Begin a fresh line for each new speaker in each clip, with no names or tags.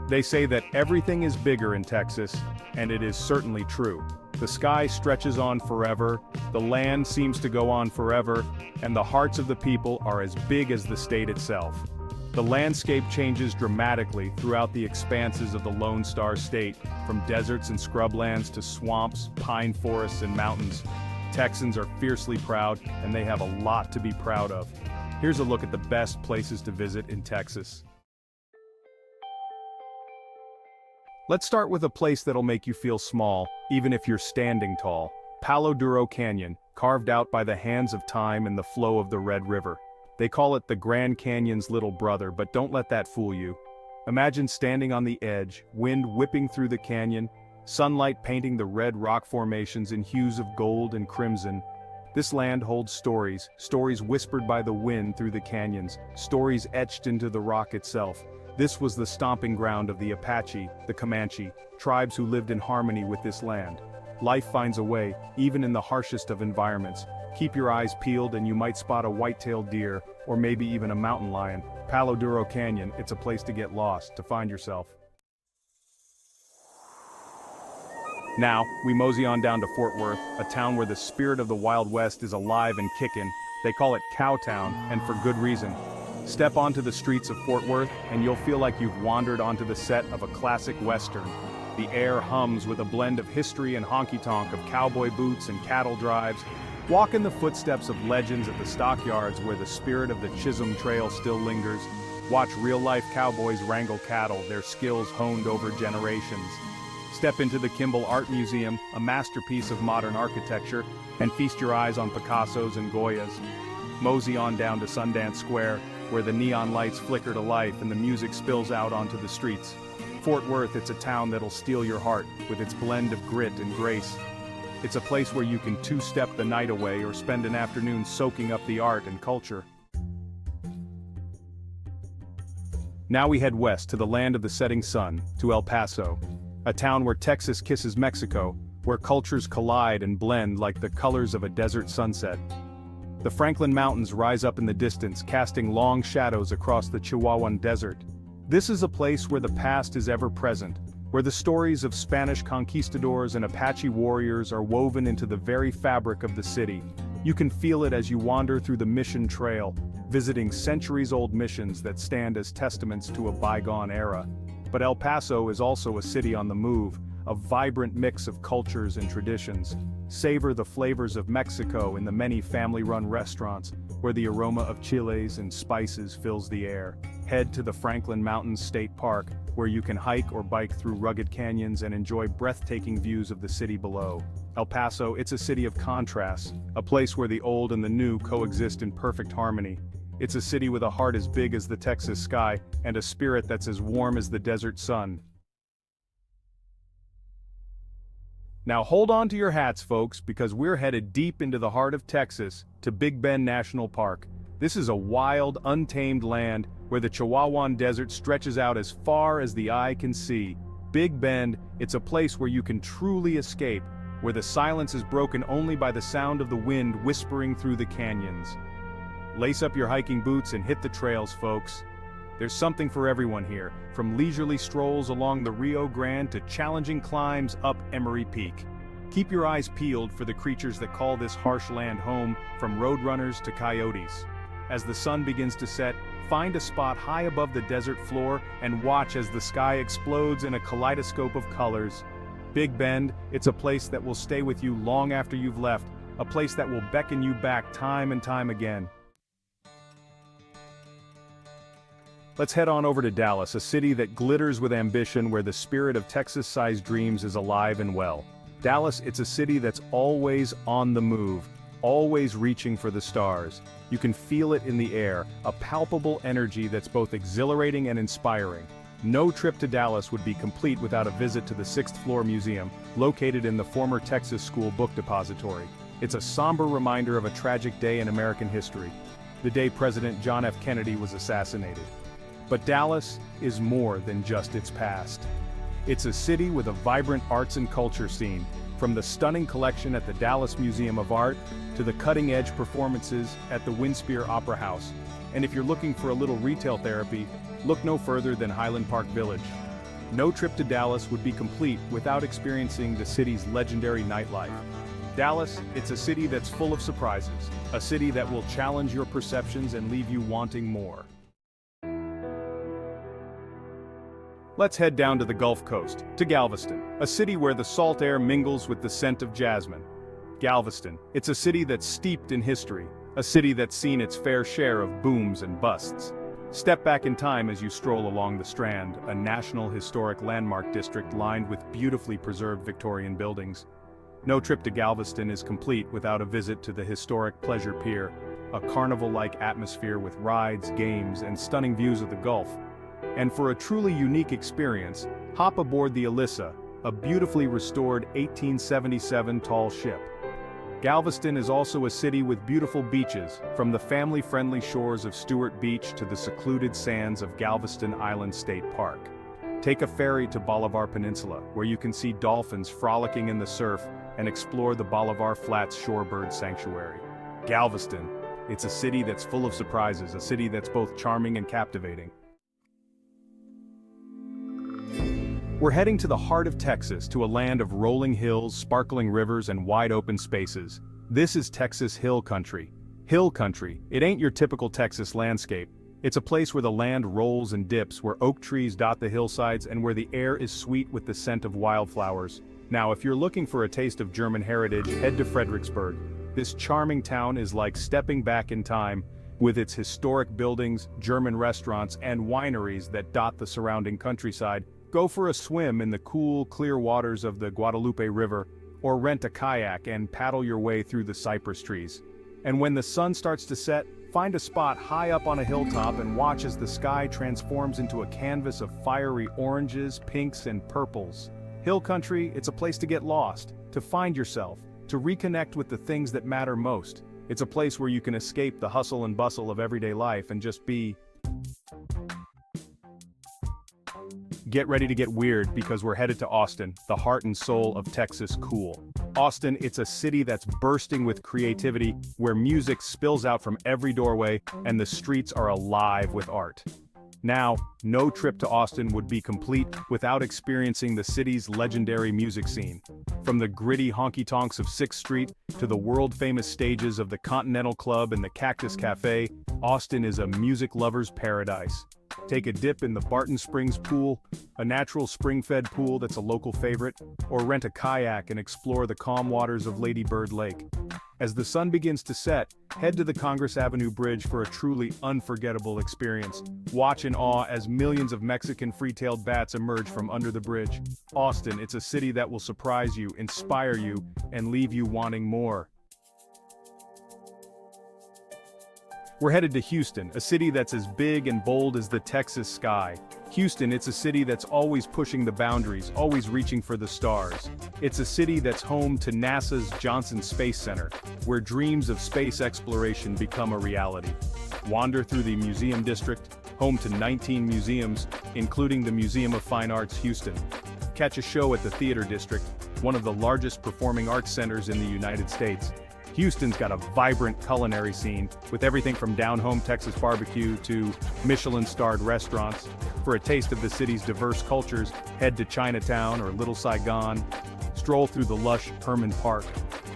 They say that everything is bigger in Texas, and it is certainly true. The sky stretches on forever, the land seems to go on forever, and the hearts of the people are as big as the state itself. The landscape changes dramatically throughout the expanses of the Lone Star State, from deserts and scrublands to swamps, pine forests and mountains. Texans are fiercely proud, and they have a lot to be proud of. Here's a look at the best places to visit in Texas. Let's start with a place that'll make you feel small, even if you're standing tall. Palo Duro Canyon, carved out by the hands of time and the flow of the Red River. They call it the Grand Canyon's little brother, but don't let that fool you. Imagine standing on the edge, wind whipping through the canyon, sunlight painting the red rock formations in hues of gold and crimson. This land holds stories, stories whispered by the wind through the canyons, stories etched into the rock itself. This was the stomping ground of the Apache, the Comanche, tribes who lived in harmony with this land. Life finds a way, even in the harshest of environments. Keep your eyes peeled and you might spot a white-tailed deer, or maybe even a mountain lion. Palo Duro Canyon, it's a place to get lost, to find yourself. Now, we mosey on down to Fort Worth, a town where the spirit of the Wild West is alive and kicking. They call it Cowtown, and for good reason. Step onto the streets of Fort Worth, and you'll feel like you've wandered onto the set of a classic Western. The air hums with a blend of history and honky-tonk, of cowboy boots and cattle drives. Walk in the footsteps of legends at the stockyards where the spirit of the Chisholm Trail still lingers. Watch real-life cowboys wrangle cattle, their skills honed over generations. Step into the Kimball Art Museum, a masterpiece of modern architecture, and feast your eyes on Picassos and Goyas. Mosey on down to Sundance Square, where the neon lights flicker to life and the music spills out onto the streets. Fort Worth, it's a town that'll steal your heart, with its blend of grit and grace. It's a place where you can two-step the night away or spend an afternoon soaking up the art and culture. Now we head west to the land of the setting sun, to El Paso, a town where Texas kisses Mexico, where cultures collide and blend like the colors of a desert sunset. The Franklin Mountains rise up in the distance, casting long shadows across the Chihuahuan Desert. This is a place where the past is ever present, where the stories of Spanish conquistadors and Apache warriors are woven into the very fabric of the city. You can feel it as you wander through the Mission Trail, visiting centuries-old missions that stand as testaments to a bygone era. But El Paso is also a city on the move, a vibrant mix of cultures and traditions. Savor the flavors of Mexico in the many family-run restaurants, where the aroma of chiles and spices fills the air. Head to the Franklin Mountains State Park, where you can hike or bike through rugged canyons and enjoy breathtaking views of the city below. El Paso, it's a city of contrasts, a place where the old and the new coexist in perfect harmony. It's a city with a heart as big as the Texas sky, and a spirit that's as warm as the desert sun. Now hold on to your hats, folks, because we're headed deep into the heart of Texas, to Big Bend National Park. This is a wild, untamed land where the Chihuahuan Desert stretches out as far as the eye can see. Big Bend, it's a place where you can truly escape, where the silence is broken only by the sound of the wind whispering through the canyons. Lace up your hiking boots and hit the trails, folks. There's something for everyone here, from leisurely strolls along the Rio Grande to challenging climbs up Emery Peak. Keep your eyes peeled for the creatures that call this harsh land home, from roadrunners to coyotes. As the sun begins to set, find a spot high above the desert floor and watch as the sky explodes in a kaleidoscope of colors. Big Bend, it's a place that will stay with you long after you've left, a place that will beckon you back time and time again. Let's head on over to Dallas, a city that glitters with ambition, where the spirit of Texas-sized dreams is alive and well. Dallas, it's a city that's always on the move, always reaching for the stars. You can feel it in the air, a palpable energy that's both exhilarating and inspiring. No trip to Dallas would be complete without a visit to the 6th Floor Museum, located in the former Texas School Book Depository. It's a somber reminder of a tragic day in American history, the day President John F. Kennedy was assassinated. But Dallas is more than just its past. It's a city with a vibrant arts and culture scene, from the stunning collection at the Dallas Museum of Art to the cutting-edge performances at the Winspear Opera House. And if you're looking for a little retail therapy, look no further than Highland Park Village. No trip to Dallas would be complete without experiencing the city's legendary nightlife. Dallas, it's a city that's full of surprises, a city that will challenge your perceptions and leave you wanting more. Let's head down to the Gulf Coast, to Galveston, a city where the salt air mingles with the scent of jasmine. Galveston, it's a city that's steeped in history, a city that's seen its fair share of booms and busts. Step back in time as you stroll along the Strand, a National Historic Landmark district lined with beautifully preserved Victorian buildings. No trip to Galveston is complete without a visit to the historic Pleasure Pier, a carnival-like atmosphere with rides, games, and stunning views of the Gulf. And for a truly unique experience, hop aboard the Alyssa, a beautifully restored 1877 tall ship. Galveston is also a city with beautiful beaches, from the family-friendly shores of Stewart Beach to the secluded sands of Galveston Island State Park. Take a ferry to Bolivar Peninsula, where you can see dolphins frolicking in the surf and explore the Bolivar Flats Shorebird Sanctuary. Galveston, it's a city that's full of surprises, a city that's both charming and captivating. We're heading to the heart of Texas, to a land of rolling hills, sparkling rivers, and wide-open spaces. This is Texas Hill Country. Hill Country, it ain't your typical Texas landscape. It's a place where the land rolls and dips, where oak trees dot the hillsides, and where the air is sweet with the scent of wildflowers. Now, if you're looking for a taste of German heritage, head to Fredericksburg. This charming town is like stepping back in time, with its historic buildings, German restaurants, and wineries that dot the surrounding countryside. Go for a swim in the cool, clear waters of the Guadalupe River, or rent a kayak and paddle your way through the cypress trees. And when the sun starts to set, find a spot high up on a hilltop and watch as the sky transforms into a canvas of fiery oranges, pinks, and purples. Hill Country, it's a place to get lost, to find yourself, to reconnect with the things that matter most. It's a place where you can escape the hustle and bustle of everyday life and just be. Get ready to get weird, because we're headed to Austin, the heart and soul of Texas cool. Austin, it's a city that's bursting with creativity, where music spills out from every doorway and the streets are alive with art. Now, no trip to Austin would be complete without experiencing the city's legendary music scene. From the gritty honky-tonks of 6th Street to the world-famous stages of the Continental Club and the Cactus Cafe, Austin is a music lover's paradise. Take a dip in the Barton Springs pool, a natural spring-fed pool that's a local favorite, or rent a kayak and explore the calm waters of Lady Bird Lake. As the sun begins to set, head to the Congress Avenue Bridge for a truly unforgettable experience. Watch in awe as millions of Mexican free-tailed bats emerge from under the bridge. Austin, it's a city that will surprise you, inspire you, and leave you wanting more. We're headed to Houston, a city that's as big and bold as the Texas sky. Houston, it's a city that's always pushing the boundaries, always reaching for the stars. It's a city that's home to NASA's Johnson Space Center, where dreams of space exploration become a reality. Wander through the Museum District, home to 19 museums, including the Museum of Fine Arts Houston. Catch a show at the Theater District, one of the largest performing arts centers in the United States. Houston's got a vibrant culinary scene, with everything from down-home Texas barbecue to Michelin-starred restaurants. For a taste of the city's diverse cultures, head to Chinatown or Little Saigon. Stroll through the lush Herman Park,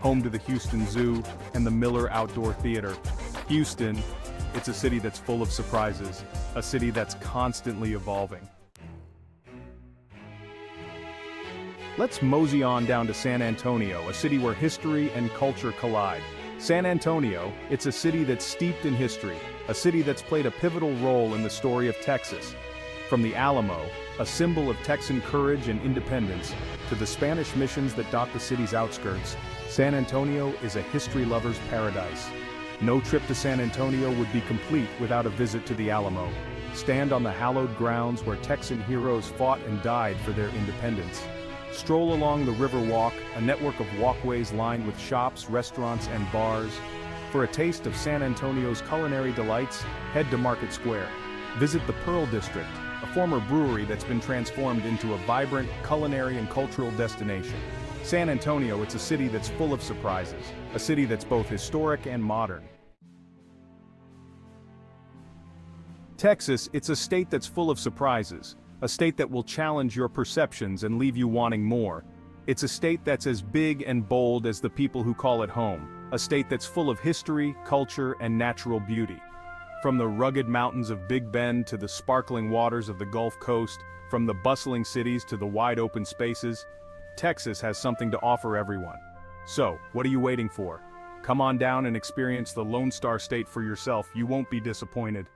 home to the Houston Zoo and the Miller Outdoor Theater. Houston, it's a city that's full of surprises, a city that's constantly evolving. Let's mosey on down to San Antonio, a city where history and culture collide. San Antonio, it's a city that's steeped in history, a city that's played a pivotal role in the story of Texas. From the Alamo, a symbol of Texan courage and independence, to the Spanish missions that dot the city's outskirts, San Antonio is a history lover's paradise. No trip to San Antonio would be complete without a visit to the Alamo. Stand on the hallowed grounds where Texan heroes fought and died for their independence. Stroll along the River Walk, a network of walkways lined with shops, restaurants, and bars. For a taste of San Antonio's culinary delights, head to Market Square. Visit the Pearl District, a former brewery that's been transformed into a vibrant culinary and cultural destination. San Antonio, it's a city that's full of surprises, a city that's both historic and modern. Texas, it's a state that's full of surprises, A state that will challenge your perceptions and leave you wanting more. It's a state that's as big and bold as the people who call it home. A state that's full of history, culture, and natural beauty. From the rugged mountains of Big Bend to the sparkling waters of the Gulf Coast, from the bustling cities to the wide open spaces, Texas has something to offer everyone. So, what are you waiting for? Come on down and experience the Lone Star State for yourself. You won't be disappointed.